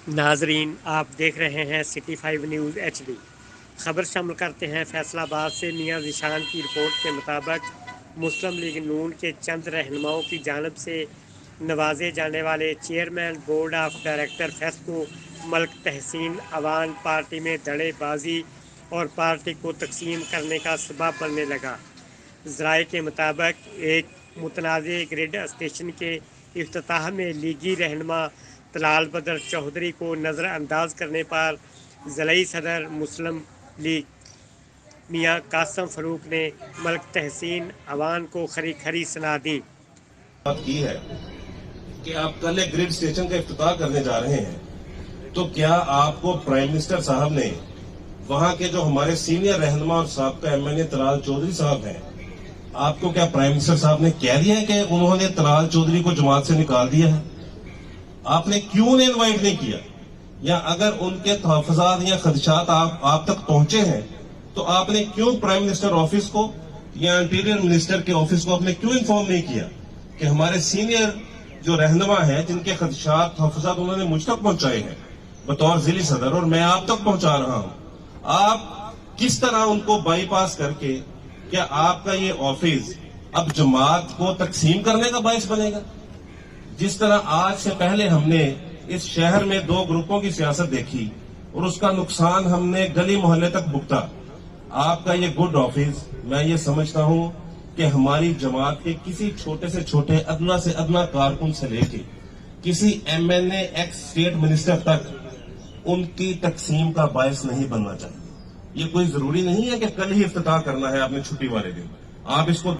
नाजरीन, आप देख रहे हैं सिटी 5 न्यूज़ HD। खबर शामिल करते हैं फैसलाबाद से। मियां ज़ीशान की रिपोर्ट के मुताबिक मुस्लिम लीग नून के चंद रहनुमाओं की जानिब से नवाजे जाने वाले chairman board of director fest को मलिक तहसीन अवान पार्टी में धड़ेबाजी और पार्टी को तकसीम करने का सबब बनने लगा। ज़राए के मुताबिक एक मुतनाज़ ग्रिड स्टेशन के इफ्तिताह में लीगी रहनुमा तलाल बदर चौधरी को नज़रअंदाज करने पर ज़िलाई सदर मुस्लिम लीग मियां कासम फ़रूक ने मलिक तहसीन अवान को खरी सना दी। बात की है कि आप कल एक ग्रिड स्टेशन का इफ्तिताह करने जा रहे हैं, तो क्या आपको प्राइम मिनिस्टर साहब ने वहां के जो हमारे सीनियर रहनुमा और साबका MNA तलाल चौधरी साहब हैं, आपको क्या प्राइम मिनिस्टर साहब ने कह दिया है कि उन्होंने तलाल चौधरी को जमात से निकाल दिया है? आपने क्यों उन्हें इन्वाइट नहीं किया? या अगर उनके तहफ़्फ़ुज़ात या खदशात आप तक पहुंचे हैं, तो आपने क्यों प्राइम मिनिस्टर ऑफिस को या इंटीरियर मिनिस्टर के ऑफिस को आपने क्यों इन्फॉर्म नहीं किया कि हमारे सीनियर जो रहनुमा हैं, जिनके खदशात तहफ़्फ़ुज़ात उन्होंने मुझ तक पहुंचाए हैं बतौर जिली सदर, और मैं आप तक पहुंचा रहा हूं, आप किस तरह उनको बाईपास करके क्या आपका ये ऑफिस अब जमात को तकसीम करने का बायस बनेगा? जिस तरह आज से पहले हमने इस शहर में दो ग्रुपों की सियासत देखी और उसका नुकसान हमने गली मोहल्ले तक भुगता, आपका ये गुड ऑफिस, मैं ये समझता हूं कि हमारी जमात के किसी छोटे से छोटे अदना से अदना कारकुन से लेके किसी MNA एक्स स्टेट मिनिस्टर तक उनकी तकसीम का बायस नहीं बनना चाहिए। ये कोई जरूरी नहीं है कि कल ही इफ्तिताह करना है आपने छुट्टी वाले दिन। आप इसको